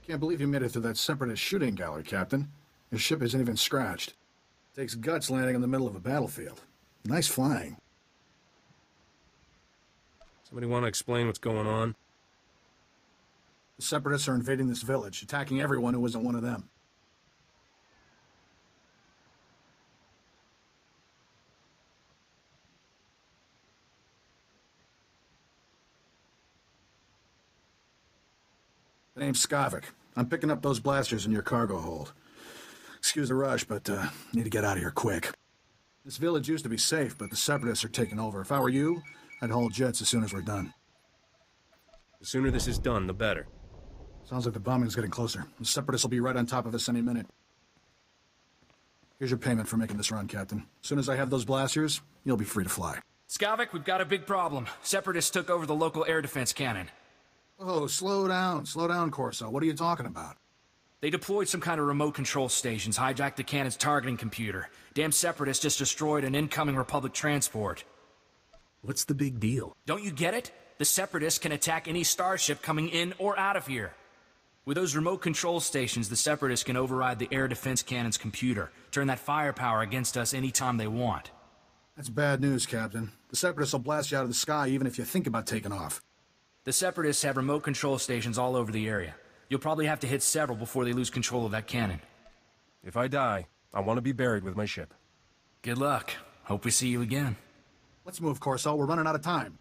Can't believe you made it through that Separatist shooting gallery, Captain. Your ship isn't even scratched. Takes guts landing in the middle of a battlefield. Nice flying. Somebody want to explain what's going on? The Separatists are invading this village, attacking everyone who isn't one of them. The name's Skavik. I'm picking up those blasters in your cargo hold. Excuse the rush, but need to get out of here quick. This village used to be safe, but the Separatists are taking over. If I were you, I'd haul jets as soon as we're done. The sooner this is done, the better. Sounds like the bombing's getting closer. The Separatists will be right on top of us any minute. Here's your payment for making this run, Captain. As soon as I have those blasters, you'll be free to fly. Skavik, we've got a big problem. Separatists took over the local air defense cannon. Oh, slow down, Corso. What are you talking about? They deployed some kind of remote control stations, hijacked the cannon's targeting computer. Damn Separatists just destroyed an incoming Republic transport. What's the big deal? Don't you get it? The Separatists can attack any starship coming in or out of here. With those remote control stations, the Separatists can override the air defense cannon's computer, turn that firepower against us anytime they want. That's bad news, Captain. The Separatists will blast you out of the sky even if you think about taking off. The Separatists have remote control stations all over the area. You'll probably have to hit several before they lose control of that cannon. If I die, I want to be buried with my ship. Good luck. Hope we see you again. Let's move, Corso. We're running out of time.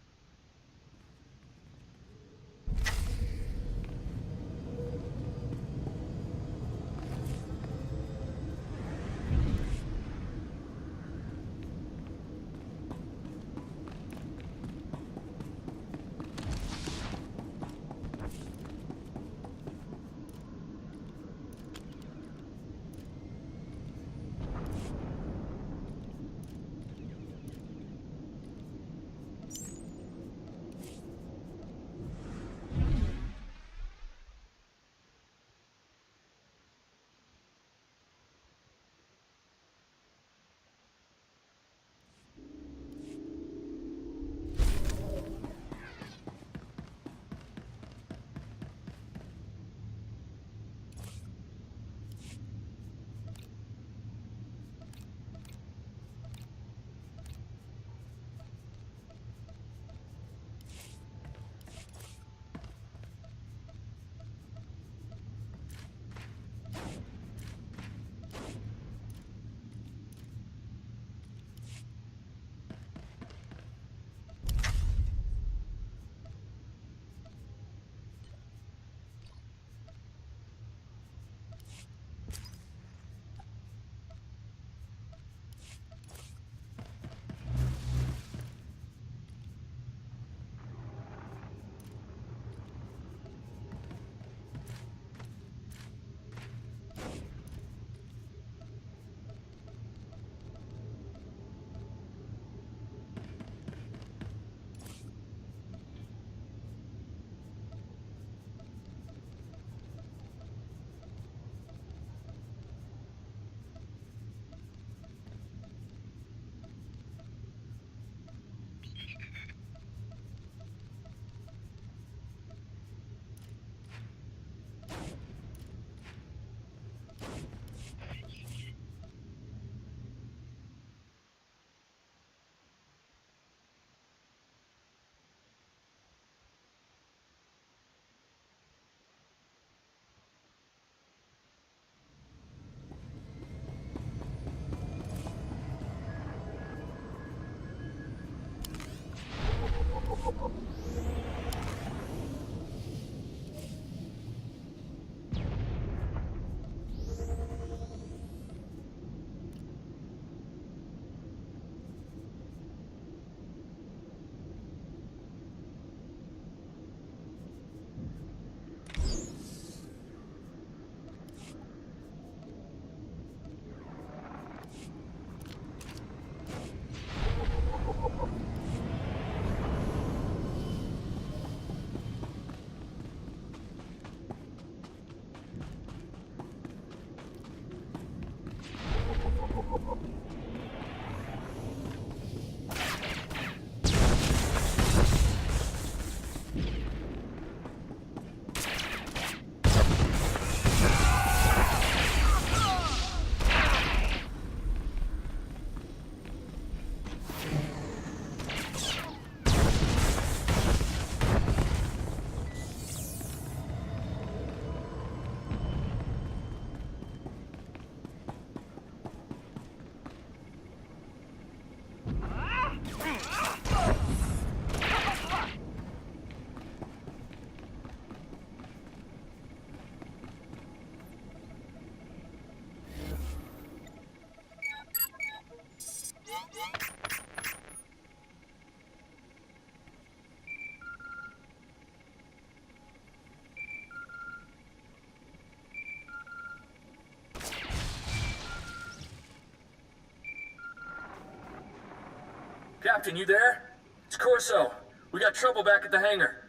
Captain, you there? It's Corso. We got trouble back at the hangar.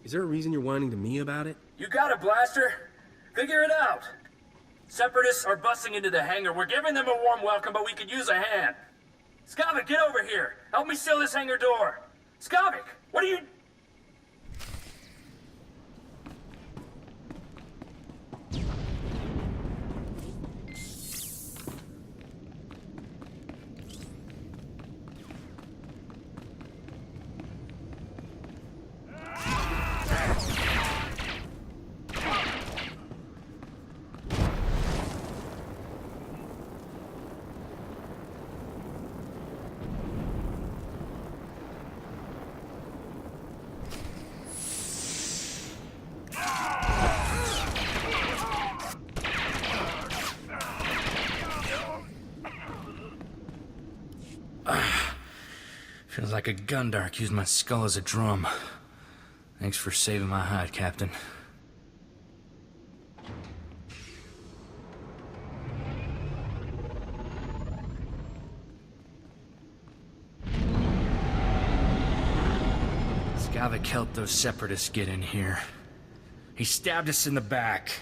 Is there a reason you're whining to me about it? You got a blaster? Figure it out. Separatists are busting into the hangar. We're giving them a warm welcome, but we could use a hand. Skavik, get over here. Help me seal this hangar door. Skavik, what are you... Feels like a gundark used my skull as a drum. Thanks for saving my hide, Captain. Skavik helped those separatists get in here. He stabbed us in the back.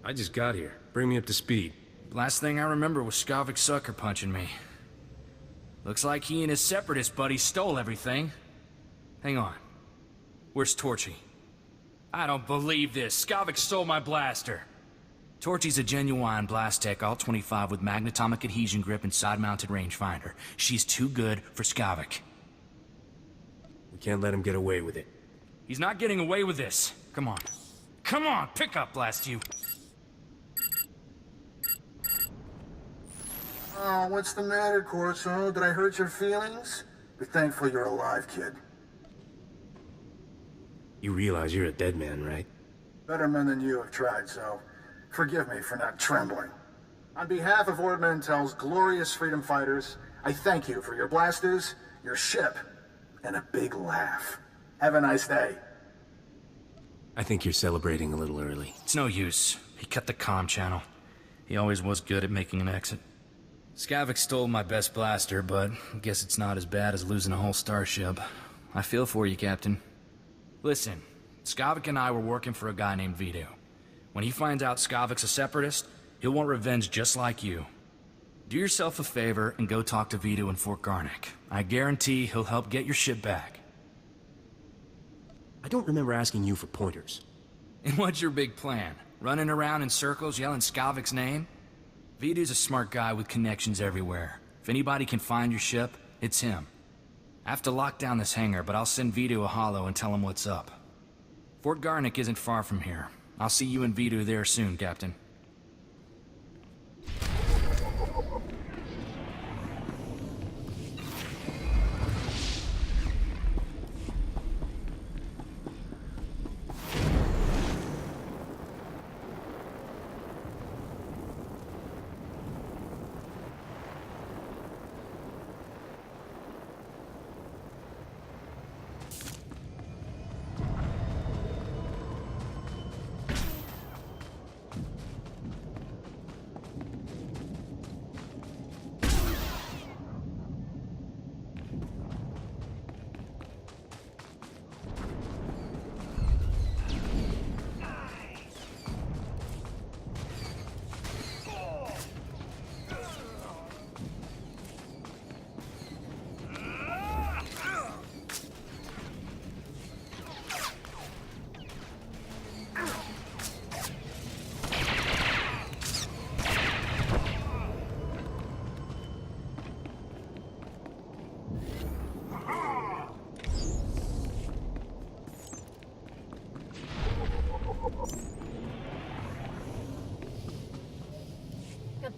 I just got here. Bring me up to speed. Last thing I remember was Skavik sucker punching me. Looks like he and his separatist buddies stole everything. Hang on. Where's Torchy? I don't believe this. Skavik stole my blaster. Torchy's a genuine blast tech, all 25 with magnetomic adhesion grip and side-mounted rangefinder. She's too good for Skavik. We can't let him get away with it. He's not getting away with this. Come on. Come on, pick up, blast you. Oh, what's the matter, Corso? Did I hurt your feelings? Be thankful you're alive, kid. You realize you're a dead man, right? Better men than you have tried, so forgive me for not trembling. On behalf of Ord Mantell's glorious freedom fighters, I thank you for your blasters, your ship, and a big laugh. Have a nice day. I think you're celebrating a little early. It's no use. He cut the comm channel. He always was good at making an exit. Skavik stole my best blaster, but I guess it's not as bad as losing a whole starship. I feel for you, Captain. Listen, Skavik and I were working for a guy named Vito. When he finds out Skavik's a separatist, he'll want revenge just like you. Do yourself a favor and go talk to Vito in Fort Garnick. I guarantee he'll help get your ship back. I don't remember asking you for pointers. And what's your big plan? Running around in circles yelling Skavik's name? Vito's a smart guy with connections everywhere. If anybody can find your ship, it's him. I have to lock down this hangar, but I'll send Vito a holo and tell him what's up. Fort Garnick isn't far from here. I'll see you and Vito there soon, Captain.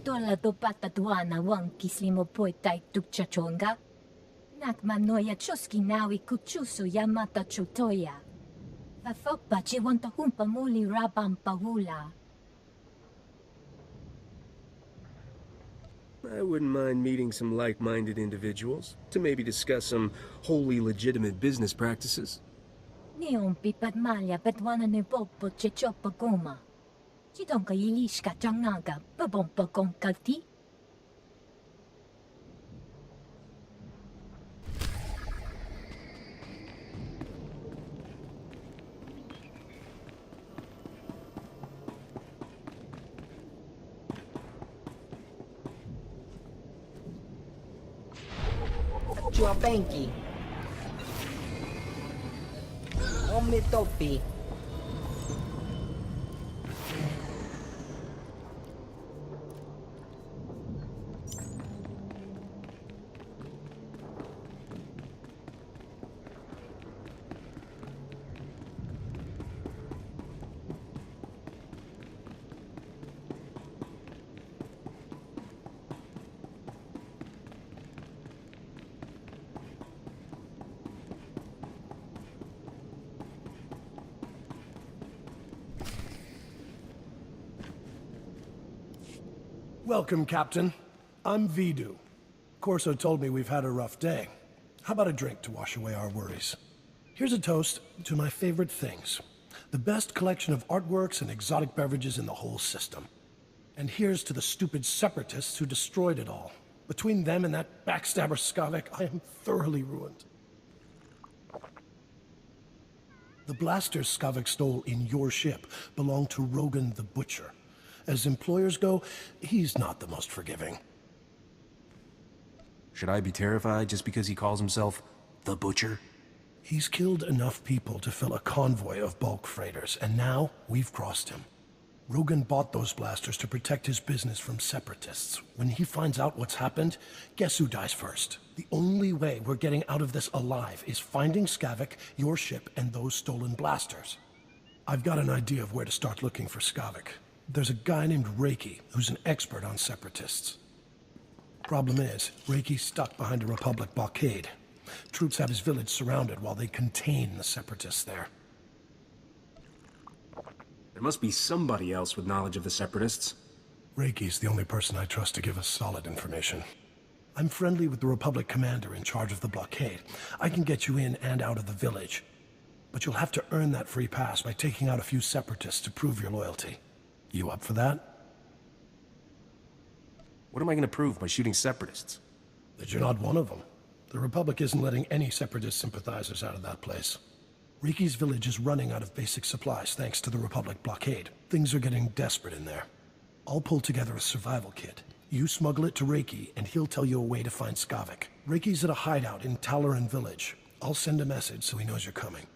Tola do patatuana wang kislimo poetai tukchachonga. Nakmanoya chuski nawi kuchusu yamata chutoya. Vafokpa chiwanta humpa muli rabam pawula. I wouldn't mind meeting some like-minded individuals to maybe discuss some wholly legitimate business practices. Neon pipadmalya petwana ne popo chechopa goma. Chidonka yilishka changaga babompa konkalti. Chua Benki. Omitopi. Welcome, Captain. I'm Vidu. Corso told me we've had a rough day. How about a drink to wash away our worries? Here's a toast to my favorite things. The best collection of artworks and exotic beverages in the whole system. And here's to the stupid separatists who destroyed it all. Between them and that backstabber Skavek, I am thoroughly ruined. The blasters Skavek stole in your ship belong to Rogan the Butcher. As employers go, he's not the most forgiving. Should I be terrified just because he calls himself the Butcher? He's killed enough people to fill a convoy of bulk freighters, and now we've crossed him. Rogan bought those blasters to protect his business from separatists. When he finds out what's happened, guess who dies first? The only way we're getting out of this alive is finding Skavek, your ship, and those stolen blasters. I've got an idea of where to start looking for Skavek. There's a guy named Reiki who's an expert on separatists. Problem is, Reiki's stuck behind a Republic blockade. Troops have his village surrounded while they contain the separatists there. There must be somebody else with knowledge of the separatists. Reiki's the only person I trust to give us solid information. I'm friendly with the Republic commander in charge of the blockade. I can get you in and out of the village. But you'll have to earn that free pass by taking out a few separatists to prove your loyalty. You up for that? What am I going to prove by shooting separatists? That you're not one of them. The Republic isn't letting any separatist sympathizers out of that place. Reiki's village is running out of basic supplies thanks to the Republic blockade. Things are getting desperate in there. I'll pull together a survival kit. You smuggle it to Reiki, and he'll tell you a way to find Skavek. Reiki's at a hideout in Talaran village. I'll send a message so he knows you're coming.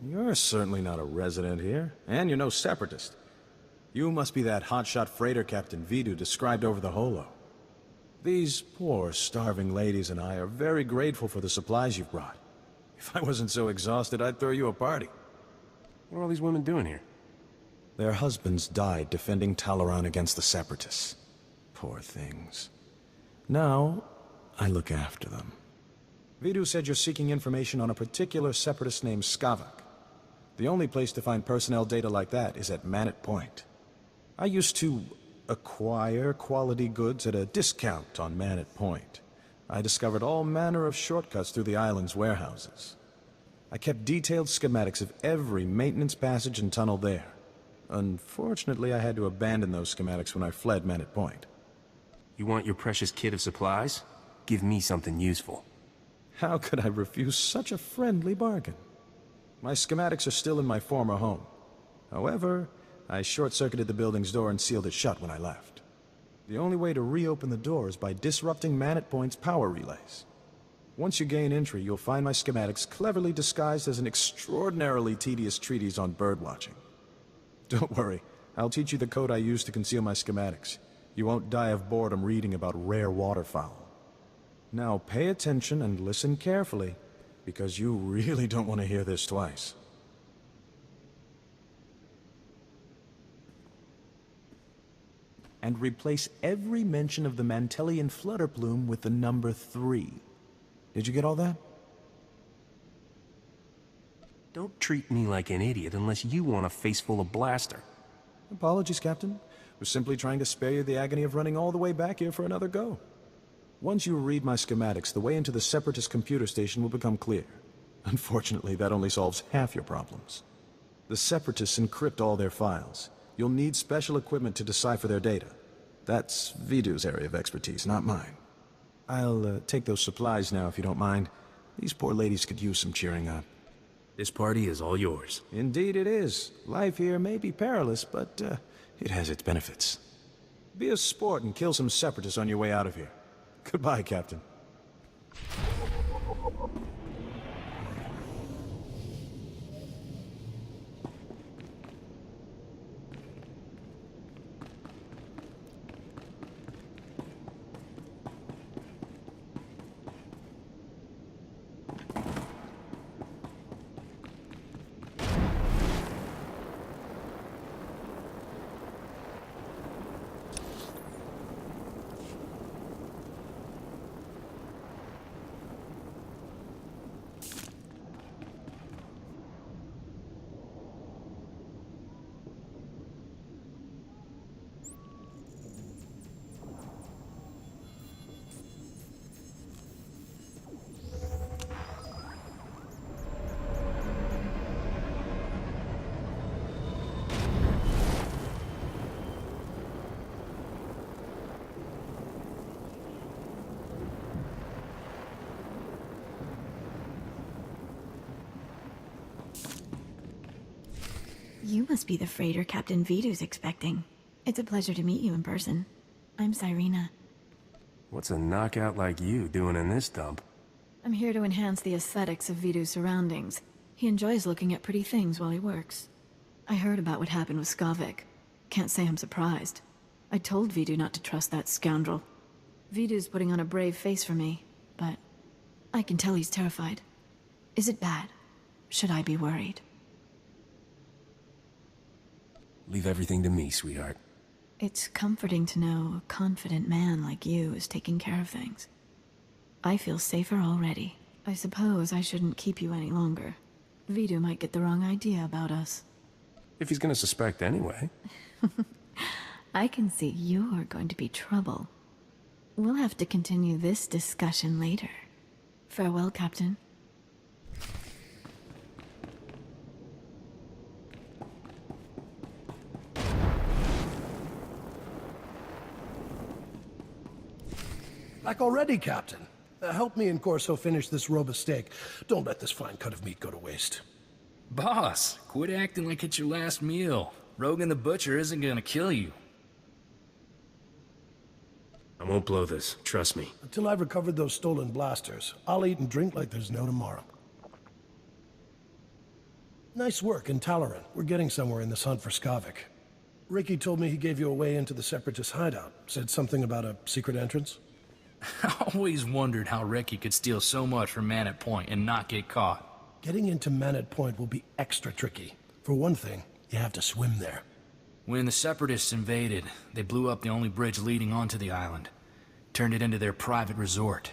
You're certainly not a resident here, and you're no separatist. You must be that hotshot freighter Captain Vidu described over the holo. These poor, starving ladies and I are very grateful for the supplies you've brought. If I wasn't so exhausted, I'd throw you a party. What are all these women doing here? Their husbands died defending Talaran against the separatists. Poor things. Now, I look after them. Vidu said you're seeking information on a particular separatist named Skavek. The only place to find personnel data like that is at Manette Point. I used to acquire quality goods at a discount on Man at Point, I discovered all manner of shortcuts through the island's warehouses. I kept detailed schematics of every maintenance passage and tunnel there. Unfortunately, I had to abandon those schematics when I fled Man at Point. You want your precious kit of supplies? Give me something useful. How could I refuse such a friendly bargain? My schematics are still in my former home. However, I short-circuited the building's door and sealed it shut when I left. The only way to reopen the door is by disrupting Man at Point's power relays. Once you gain entry, you'll find my schematics cleverly disguised as an extraordinarily tedious treatise on birdwatching. Don't worry, I'll teach you the code I use to conceal my schematics. You won't die of boredom reading about rare waterfowl. Now pay attention and listen carefully, because you really don't want to hear this twice. And replace every mention of the Mantellian flutter plume with the number 3. Did you get all that? Don't treat me like an idiot unless you want a face full of blaster. Apologies, Captain. Was simply trying to spare you the agony of running all the way back here for another go. Once you read my schematics, the way into the Separatist computer station will become clear. Unfortunately, that only solves half your problems. The Separatists encrypt all their files. You'll need special equipment to decipher their data. That's Vidu's area of expertise, not mine. I'll take those supplies now, if you don't mind. These poor ladies could use some cheering up. This party is all yours. Indeed it is. Life here may be perilous, but it has its benefits. Be a sport and kill some Separatists on your way out of here. Goodbye, Captain. You must be the freighter Captain Vidu's expecting. It's a pleasure to meet you in person. I'm Cyrena. What's a knockout like you doing in this dump? I'm here to enhance the aesthetics of Vidu's surroundings. He enjoys looking at pretty things while he works. I heard about what happened with Skavik. Can't say I'm surprised. I told Vidu not to trust that scoundrel. Vidu's putting on a brave face for me, but I can tell he's terrified. Is it bad? Should I be worried? Leave everything to me, sweetheart. It's comforting to know a confident man like you is taking care of things. I feel safer already. I suppose I shouldn't keep you any longer. Vidu might get the wrong idea about us. If he's gonna suspect anyway. I can see you're going to be trouble. We'll have to continue this discussion later. Farewell, Captain. Back already, Captain. Help me and Corso finish this robe of steak. Don't let this fine cut of meat go to waste. Boss, quit acting like it's your last meal. Rogan the Butcher isn't gonna kill you. I won't blow this, trust me. Until I've recovered those stolen blasters, I'll eat and drink like there's no tomorrow. Nice work in Talaran. We're getting somewhere in this hunt for Skavik. Ricky told me he gave you a way into the Separatist hideout. Said something about a secret entrance. I always wondered how Ricky could steal so much from Man at Point and not get caught. Getting into Man at Point will be extra tricky. For one thing, you have to swim there. When the Separatists invaded, they blew up the only bridge leading onto the island. Turned it into their private resort.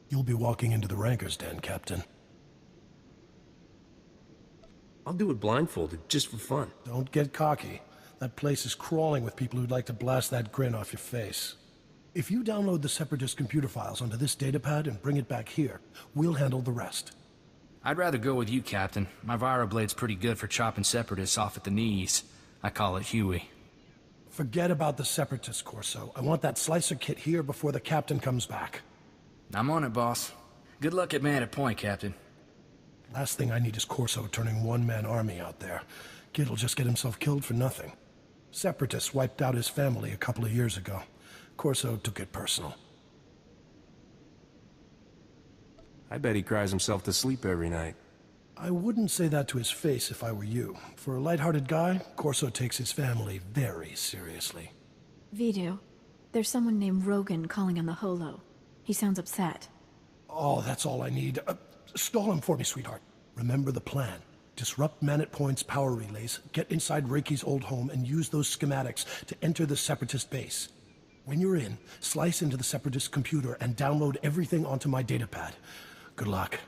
You'll be walking into the Ranker's Den, Captain. I'll do it blindfolded, just for fun. Don't get cocky. That place is crawling with people who'd like to blast that grin off your face. If you download the Separatist computer files onto this datapad and bring it back here, we'll handle the rest. I'd rather go with you, Captain. My Viroblade's pretty good for chopping Separatists off at the knees. I call it Huey. Forget about the Separatist, Corso. I want that slicer kit here before the captain comes back. I'm on it, boss. Good luck at Man at Point, Captain. Last thing I need is Corso turning one-man army out there. Kid'll just get himself killed for nothing. Separatists wiped out his family a couple of years ago. Corso took it personal. I bet he cries himself to sleep every night. I wouldn't say that to his face if I were you. For a light-hearted guy, Corso takes his family very seriously. Vidu, there's someone named Rogan calling on the holo. He sounds upset. Oh, that's all I need. Stall him for me, sweetheart. Remember the plan. Disrupt Man at Point's power relays, get inside Reiki's old home, and use those schematics to enter the Separatist base. When you're in, slice into the Separatist computer and download everything onto my datapad. Good luck.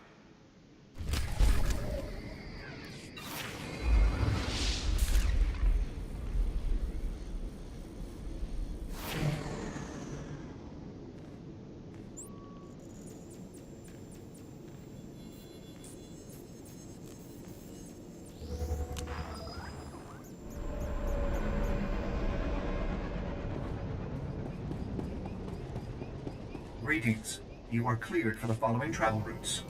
Greetings. You are cleared for the following travel routes.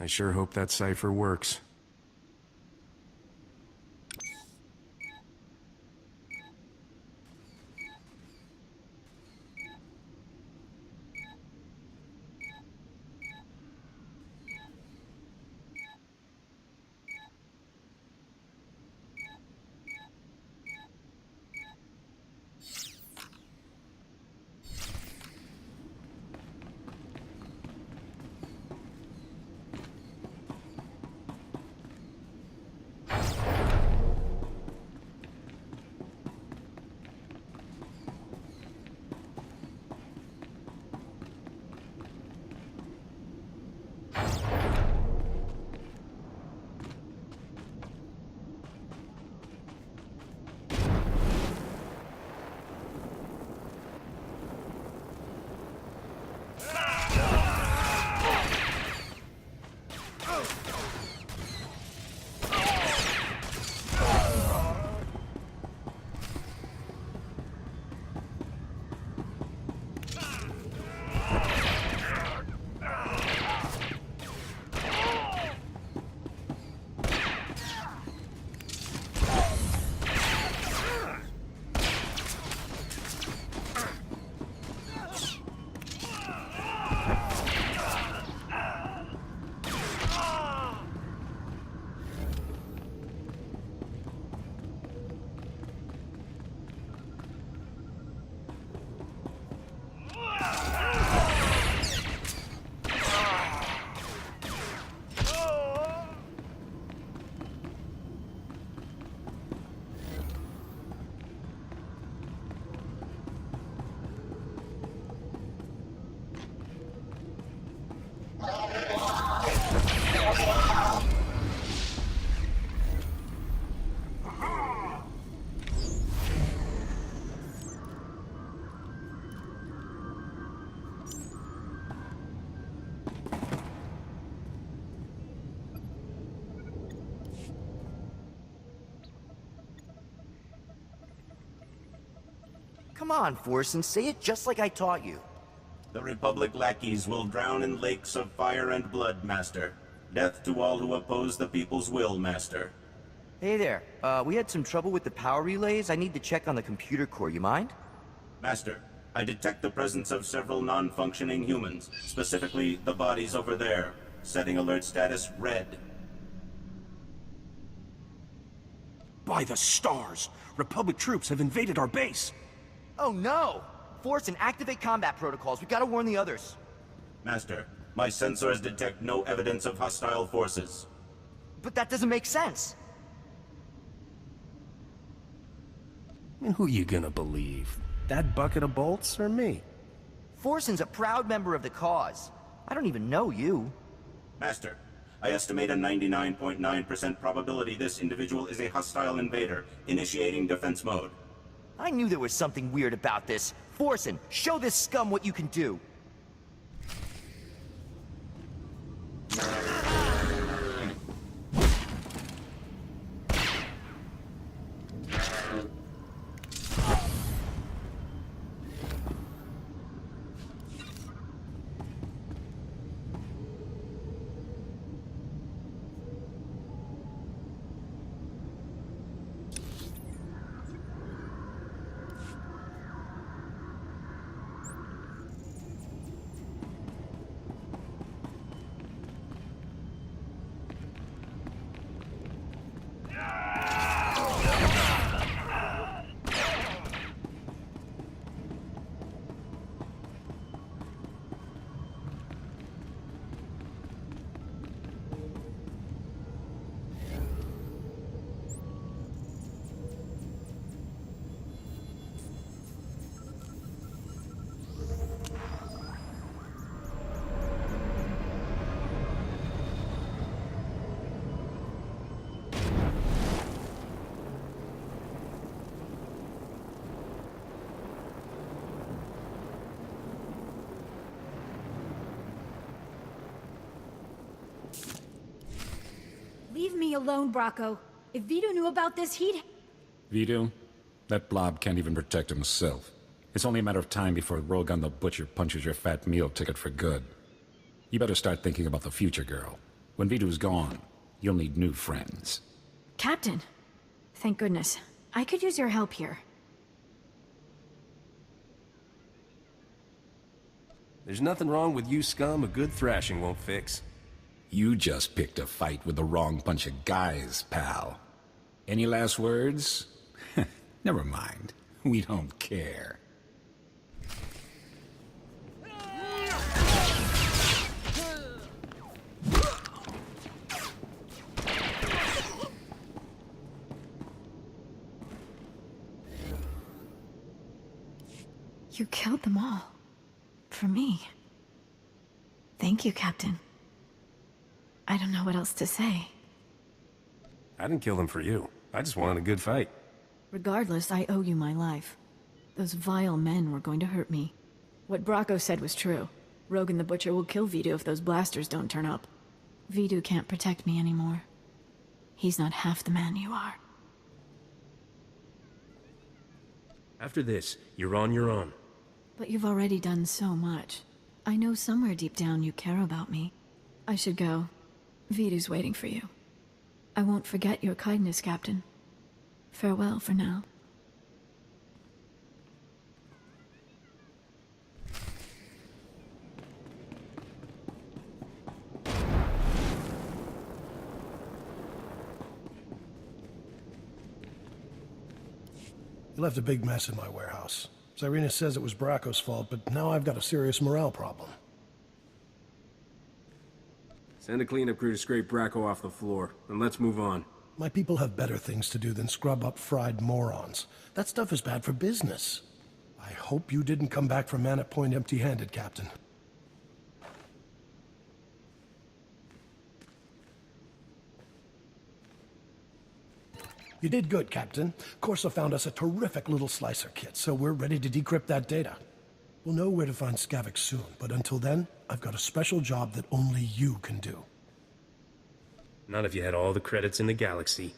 I sure hope that cipher works. Come on, Force, and say it just like I taught you. The Republic lackeys will drown in lakes of fire and blood, Master. Death to all who oppose the people's will, Master. Hey there, we had some trouble with the power relays. I need to check on the computer core, you mind? Master, I detect the presence of several non-functioning humans, specifically the bodies over there. Setting alert status red. By the stars! Republic troops have invaded our base! Oh no! Force and activate combat protocols. We gotta warn the others. Master, my sensors detect no evidence of hostile forces. But that doesn't make sense. And who you gonna believe? That bucket of bolts or me? Forsen's a proud member of the cause. I don't even know you. Master, I estimate a 99.9% probability this individual is a hostile invader, initiating defense mode. I knew there was something weird about this. Forsen, show this scum what you can do. Leave me alone, Bracco. If Vito knew about this, he'd... Vito? That blob can't even protect himself. It's only a matter of time before Rogan the Butcher punches your fat meal ticket for good. You better start thinking about the future, girl. When Vito's gone, you'll need new friends. Captain! Thank goodness. I could use your help here. There's nothing wrong with you scum a good thrashing won't fix. You just picked a fight with the wrong bunch of guys, pal. Any last words? Never mind. We don't care. You killed them all. For me. Thank you, Captain. I don't know what else to say. I didn't kill them for you. I just wanted a good fight. Regardless, I owe you my life. Those vile men were going to hurt me. What Bracco said was true. Rogan the Butcher will kill Vidu if those blasters don't turn up. Vidu can't protect me anymore. He's not half the man you are. After this, you're on your own. But you've already done so much. I know somewhere deep down you care about me. I should go. Vidu's waiting for you. I won't forget your kindness, Captain. Farewell for now. You left a big mess in my warehouse. Cyrena says it was Bracco's fault, but now I've got a serious morale problem. Send a cleanup crew to scrape Bracco off the floor, and let's move on. My people have better things to do than scrub up fried morons. That stuff is bad for business. I hope you didn't come back from Man at Point empty-handed, Captain. You did good, Captain. Corsa found us a terrific little slicer kit, so we're ready to decrypt that data. We'll know where to find Skavik soon, but until then, I've got a special job that only you can do. Not if you had all the credits in the galaxy.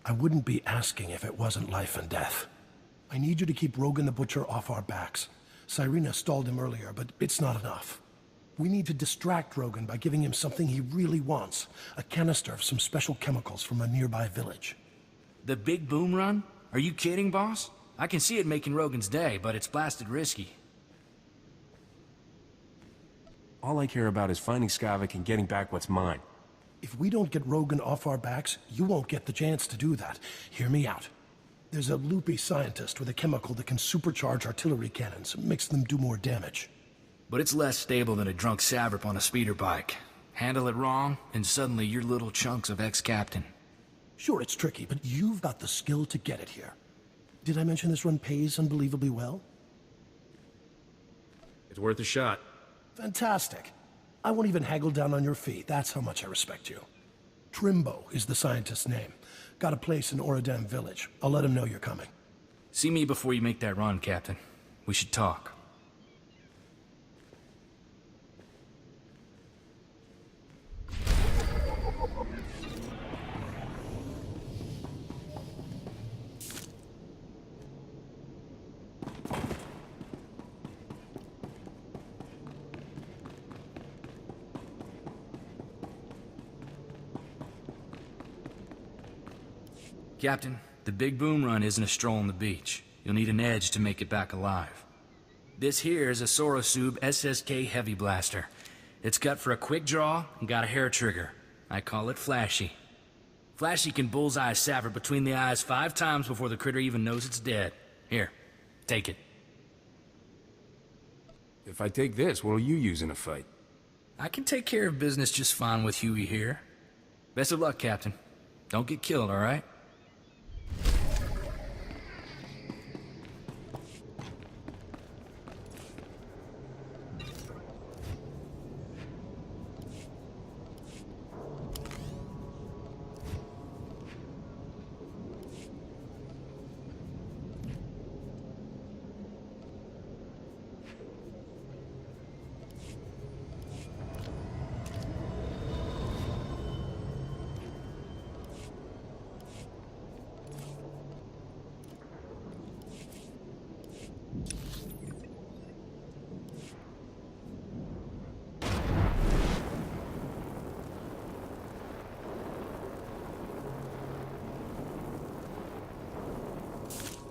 I wouldn't be asking if it wasn't life and death. I need you to keep Rogan the Butcher off our backs. Cyrena stalled him earlier, but it's not enough. We need to distract Rogan by giving him something he really wants. A canister of some special chemicals from a nearby village. The big boom run? Are you kidding, boss? I can see it making Rogan's day, but it's blasted risky. All I care about is finding Skavik and getting back what's mine. If we don't get Rogan off our backs, you won't get the chance to do that. Hear me out. There's a loopy scientist with a chemical that can supercharge artillery cannons, makes them do more damage. But it's less stable than a drunk savrip on a speeder bike. Handle it wrong, and suddenly you're little chunks of ex-captain. Sure, it's tricky, but you've got the skill to get it here. Did I mention this run pays unbelievably well? It's worth a shot. Fantastic. I won't even haggle down on your fee. That's how much I respect you. Trimbo is the scientist's name. Got a place in Oradam village. I'll let him know you're coming. See me before you make that run, Captain. We should talk. Captain, the big boom run isn't a stroll on the beach. You'll need an edge to make it back alive. This here is a Sorosub SSK Heavy Blaster. It's cut for a quick draw and got a hair trigger. I call it Flashy. Flashy can bullseye a savver between the eyes 5 times before the critter even knows it's dead. Here, take it. If I take this, what'll you use in a fight? I can take care of business just fine with Huey here. Best of luck, Captain. Don't get killed, all right?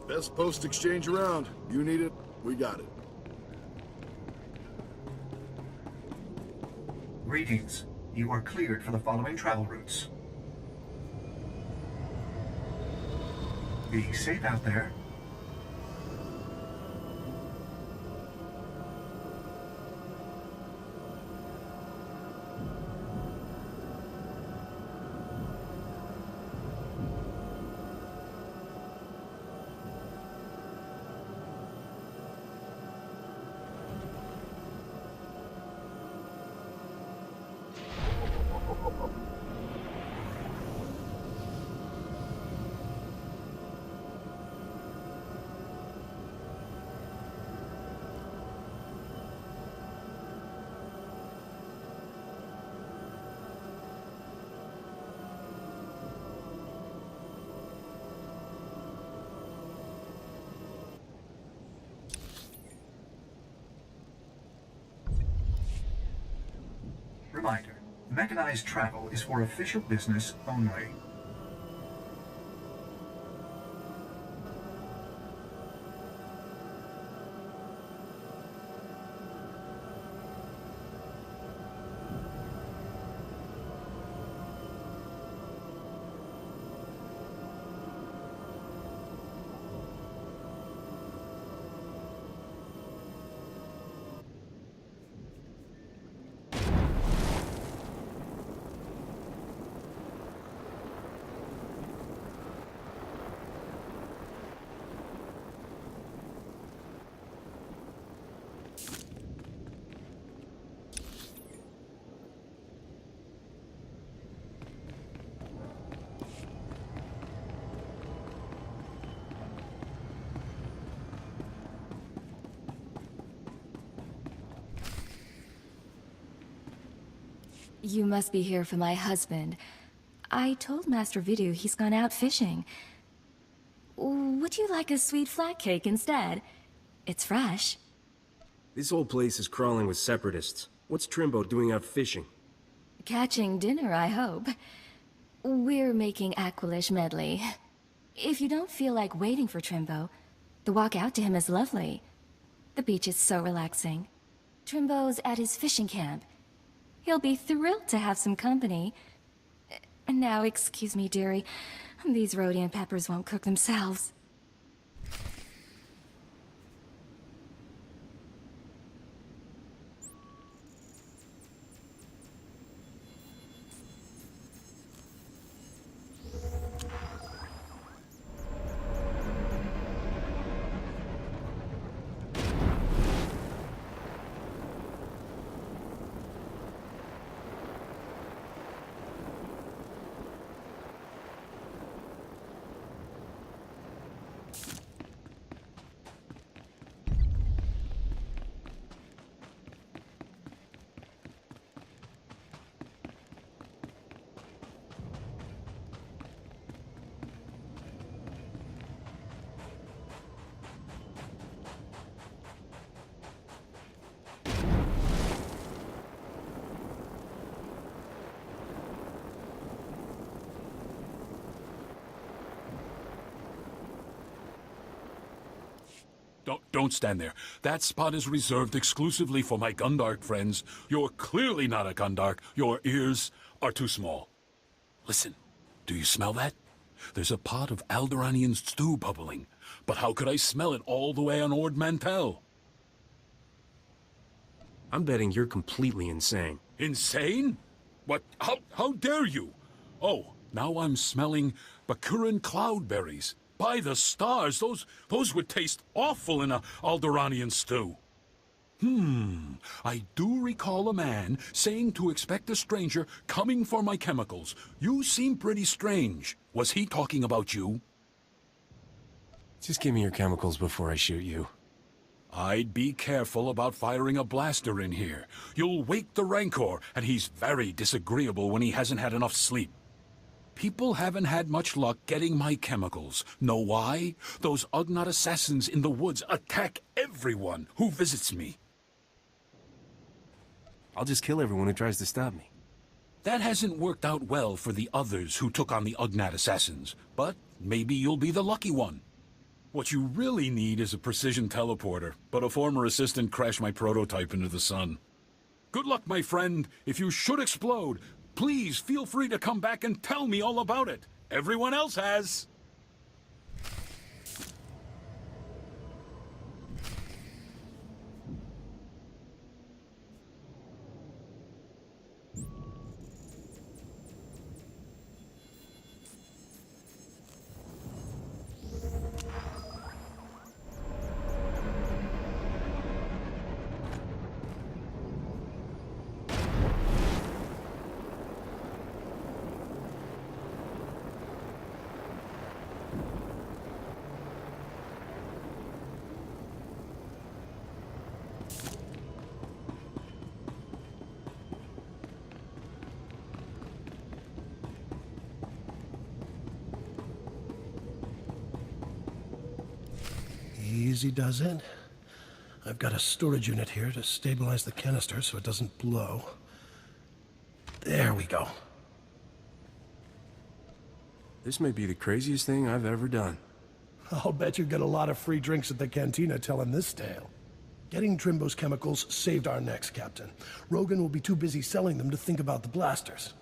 Best post exchange around. You need it, we got it. Greetings. You are cleared for the following travel routes. Be safe out there. Reminder, mechanized travel is for official business only. You must be here for my husband. I told Master Vidu he's gone out fishing. Would you like a sweet flat cake instead? It's fresh. This whole place is crawling with separatists. What's Trimbo doing out fishing? Catching dinner, I hope. We're making Aqualish medley. If you don't feel like waiting for Trimbo, the walk out to him is lovely. The beach is so relaxing. Trimbo's at his fishing camp. He'll be thrilled to have some company. Now, excuse me, dearie. These Rhodian peppers won't cook themselves. Don't stand there. That spot is reserved exclusively for my Gundark friends. You're clearly not a Gundark. Your ears are too small. Listen, do you smell that? There's a pot of Alderaanian stew bubbling. But how could I smell it all the way on Ord Mantell? I'm betting you're completely insane. Insane? What? How dare you? Oh, now I'm smelling Bakuran cloudberries. By the stars, those would taste awful in a Alderaanian stew. I do recall a man saying to expect a stranger coming for my chemicals. You seem pretty strange. Was he talking about you? Just give me your chemicals before I shoot you. I'd be careful about firing a blaster in here. You'll wake the Rancor, and he's very disagreeable when he hasn't had enough sleep. People haven't had much luck getting my chemicals. Know why? Those Ugnaught assassins in the woods attack everyone who visits me. I'll just kill everyone who tries to stop me. That hasn't worked out well for the others who took on the Ugnaught assassins, but maybe you'll be the lucky one. What you really need is a precision teleporter, but a former assistant crashed my prototype into the sun. Good luck, my friend. If you should explode, please feel free to come back and tell me all about it. Everyone else has. Easy does it. I've got a storage unit here to stabilize the canister so it doesn't blow. There we go. This may be the craziest thing I've ever done. I'll bet you get a lot of free drinks at the cantina telling this tale. Getting Trimbo's chemicals saved our necks, Captain. Rogan will be too busy selling them to think about the blasters.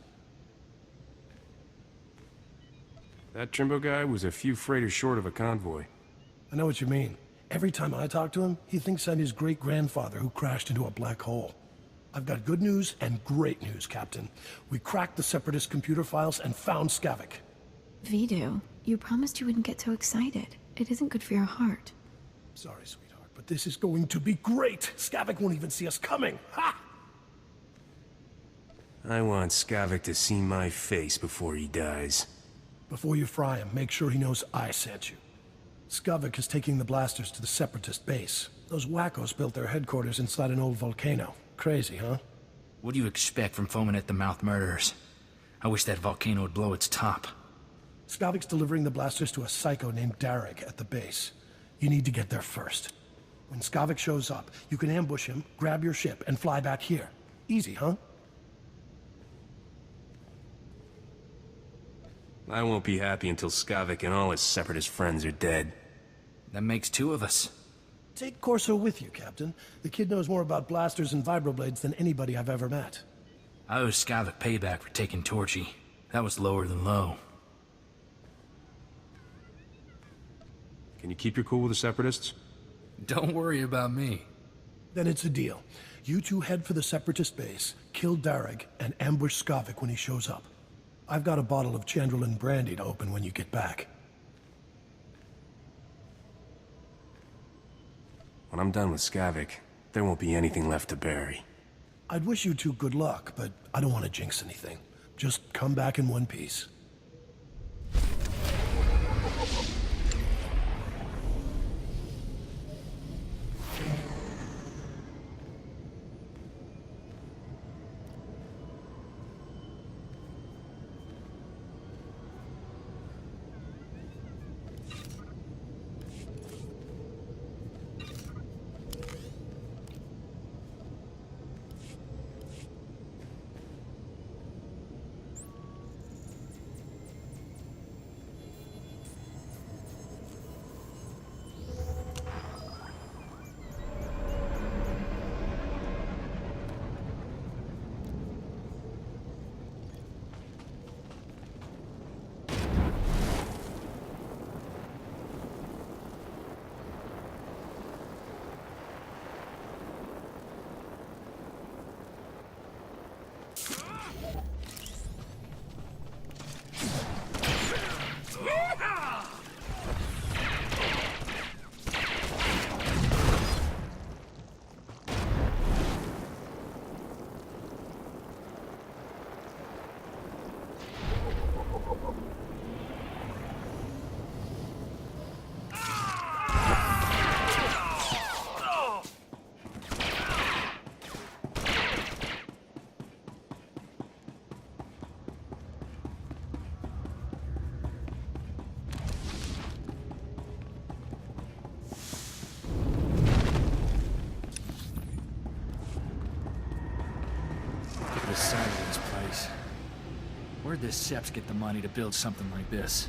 That Trimbo guy was a few freighters short of a convoy. I know what you mean. Every time I talk to him, he thinks I'm his great-grandfather who crashed into a black hole. I've got good news and great news, Captain. We cracked the Separatist computer files and found Skavik. Vidu, you promised you wouldn't get so excited. It isn't good for your heart. Sorry, sweetheart, but this is going to be great! Skavik won't even see us coming! Ha! I want Skavik to see my face before he dies. Before you fry him, make sure he knows I sent you. Skavik is taking the blasters to the Separatist base. Those wackos built their headquarters inside an old volcano. Crazy, huh? What do you expect from foaming at the mouth murderers? I wish that volcano would blow its top. Skavik's delivering the blasters to a psycho named Darrick at the base. You need to get there first. When Skavik shows up, you can ambush him, grab your ship, and fly back here. Easy, huh? I won't be happy until Skavik and all his Separatist friends are dead. That makes two of us. Take Corso with you, Captain. The kid knows more about blasters and vibroblades than anybody I've ever met. I owe Skavik payback for taking Torchy. That was lower than low. Can you keep your cool with the Separatists? Don't worry about me. Then it's a deal. You two head for the Separatist base, kill Darrick, and ambush Skavik when he shows up. I've got a bottle of Chandrelin brandy to open when you get back. When I'm done with Skavik, there won't be anything left to bury. I'd wish you two good luck, but I don't want to jinx anything. Just come back in one piece. Where'd this Seps get the money to build something like this?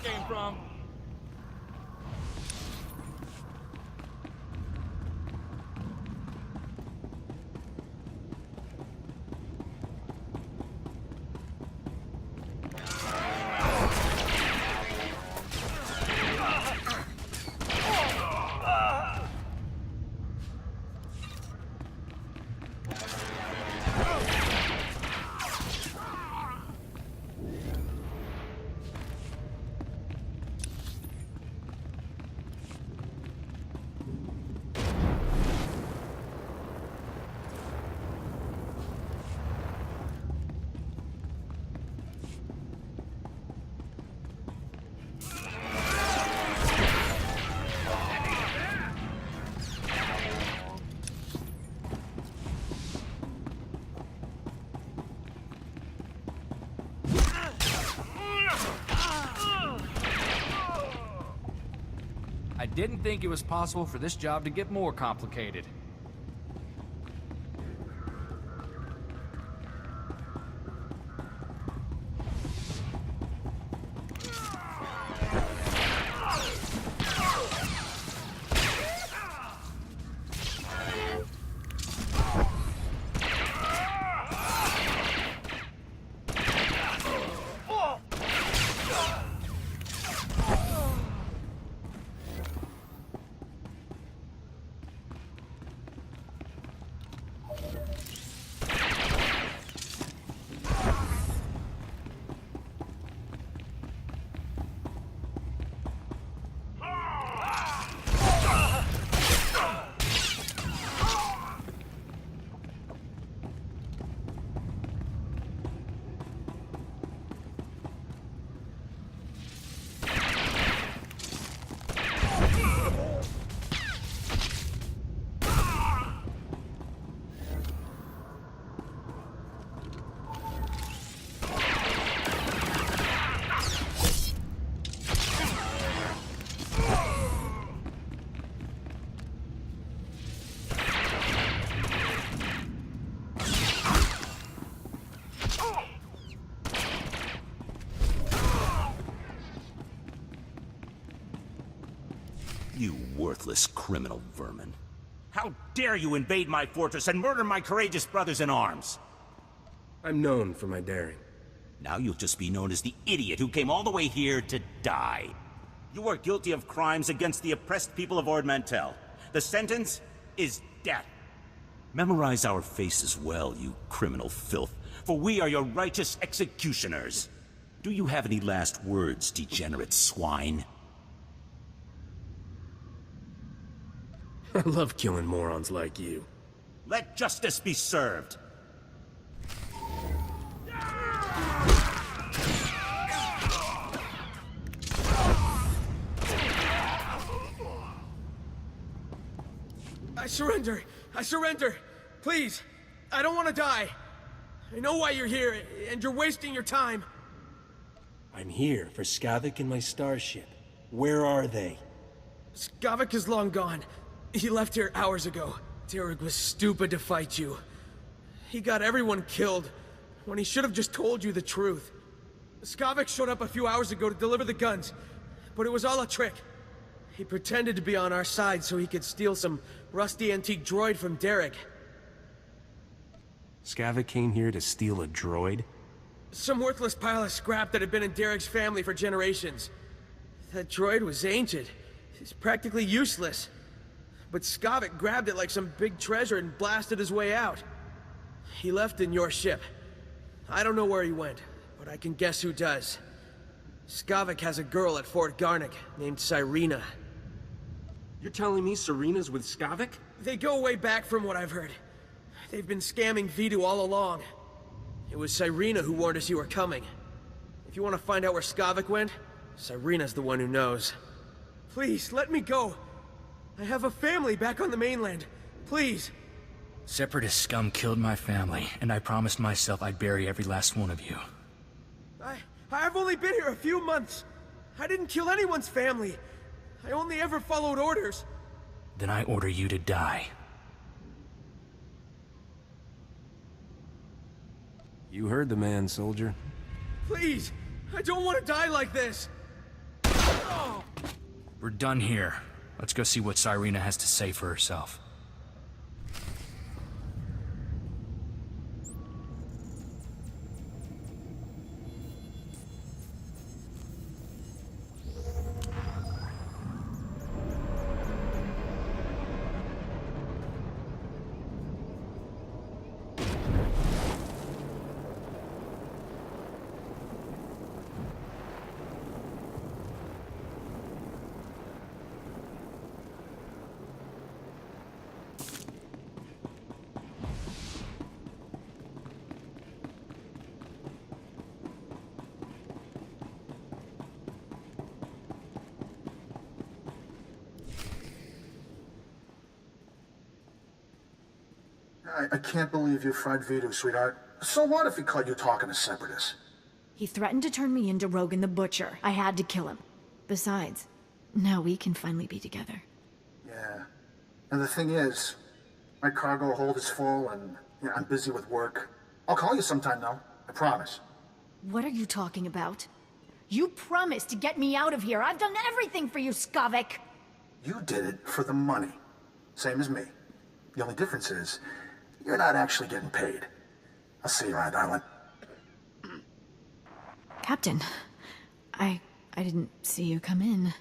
came from. I didn't think it was possible for this job to get more complicated. You worthless criminal vermin. How dare you invade my fortress and murder my courageous brothers in arms? I'm known for my daring. Now you'll just be known as the idiot who came all the way here to die. You are guilty of crimes against the oppressed people of Ord Mantell. The sentence is death. Memorize our faces well, you criminal filth, for we are your righteous executioners. Do you have any last words, degenerate swine? I love killing morons like you. Let justice be served. I surrender! I surrender! Please! I don't want to die! I know why you're here, and you're wasting your time! I'm here for Skavik and my starship. Where are they? Skavik is long gone. He left here hours ago. Derek was stupid to fight you. He got everyone killed, when he should have just told you the truth. Skavik showed up a few hours ago to deliver the guns, but it was all a trick. He pretended to be on our side so he could steal some rusty antique droid from Derek. Skavik came here to steal a droid? Some worthless pile of scrap that had been in Derek's family for generations. That droid was ancient. It's practically useless. But Skavik grabbed it like some big treasure and blasted his way out. He left in your ship. I don't know where he went, but I can guess who does. Skavik has a girl at Fort Garnick named Cyrena. You're telling me Serena's with Skavik? They go way back from what I've heard. They've been scamming Vidu all along. It was Cyrena who warned us you were coming. If you want to find out where Skavik went, Cyrena's the one who knows. Please, let me go. I have a family back on the mainland. Please. Separatist scum killed my family, and I promised myself I'd bury every last one of you. I've only been here a few months. I didn't kill anyone's family. I only ever followed orders. Then I order you to die. You heard the man, soldier. Please, I don't want to die like this. We're done here. Let's go see what Cyrena has to say for herself. I can't believe you fried Vidu, sweetheart. So what if he caught you talking to Separatists? He threatened to turn me into Rogan the Butcher. I had to kill him. Besides, now we can finally be together. Yeah. And the thing is, my cargo hold is full and I'm busy with work. I'll call you sometime, though. I promise. What are you talking about? You promised to get me out of here. I've done everything for you, Skavik. You did it for the money. Same as me. The only difference is, you're not actually getting paid. I'll see you around, darling. Captain, I didn't see you come in.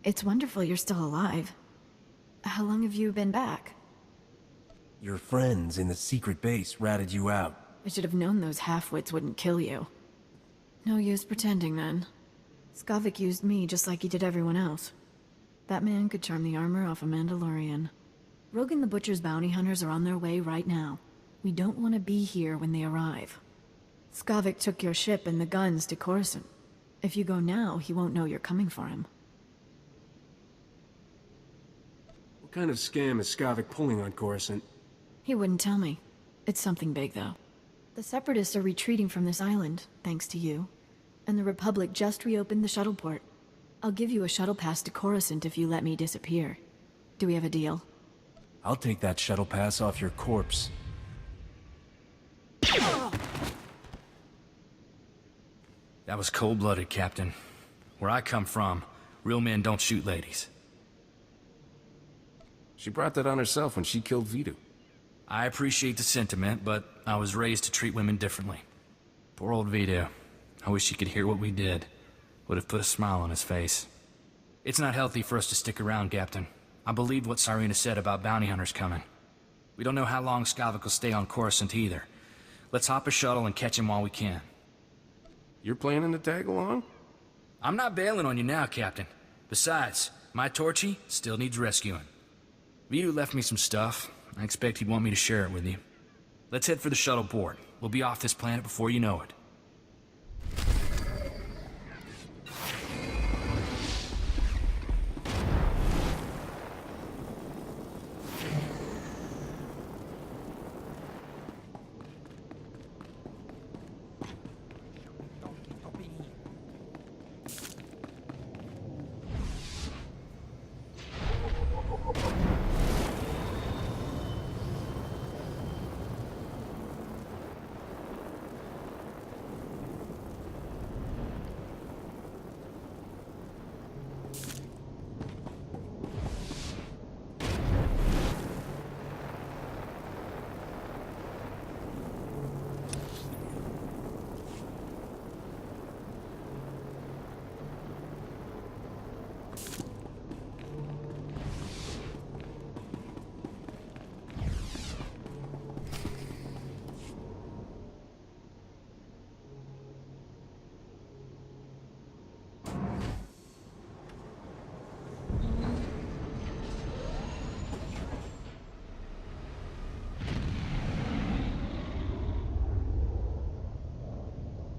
It's wonderful you're still alive. How long have you been back? Your friends in the secret base ratted you out. I should have known those half-wits wouldn't kill you. No use pretending then. Skavik used me just like he did everyone else. That man could charm the armor off a Mandalorian. Rogan the Butcher's bounty hunters are on their way right now. We don't want to be here when they arrive. Skavik took your ship and the guns to Coruscant. If you go now, he won't know you're coming for him. What kind of scam is Skavik pulling on Coruscant? He wouldn't tell me. It's something big, though. The Separatists are retreating from this island, thanks to you. And the Republic just reopened the shuttle port. I'll give you a shuttle pass to Coruscant if you let me disappear. Do we have a deal? I'll take that shuttle pass off your corpse. That was cold-blooded, Captain. Where I come from, real men don't shoot ladies. She brought that on herself when she killed Vidu. I appreciate the sentiment, but I was raised to treat women differently. Poor old Vidu. I wish he could hear what we did. Would have put a smile on his face. It's not healthy for us to stick around, Captain. I believed what Cyrena said about bounty hunters coming. We don't know how long Skavik will stay on Coruscant either. Let's hop a shuttle and catch him while we can. You're planning to tag along? I'm not bailing on you now, Captain. Besides, my Torchy still needs rescuing. Vidu left me some stuff. I expect he'd want me to share it with you. Let's head for the shuttle port. We'll be off this planet before you know it.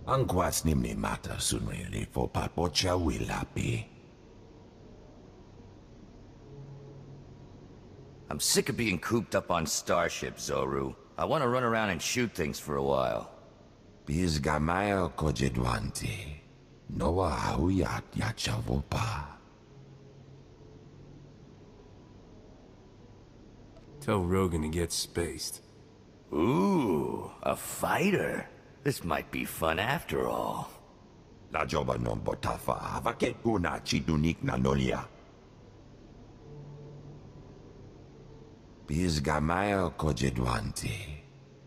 Angkwas nimni mata sunri fo papocha wilapi. I'm sick of being cooped up on starships, Zoru. I want to run around and shoot things for a while. Biz gamaya kojedwanti. Noa hauyat yachavopa. Tell Rogan to get spaced. Ooh, a fighter. This might be fun after all. La joba non botafa, vaket una chidunik na nolia. Bizgamayo kojedwante.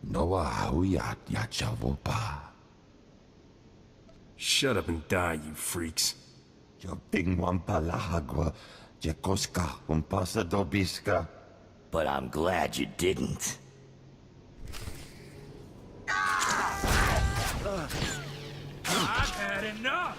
Noa hauyat yachavopa. Shut up and die, you freaks. Yo tingwan palahagwa, jekoska umpasa dobiska. But I'm glad you didn't. I've had enough!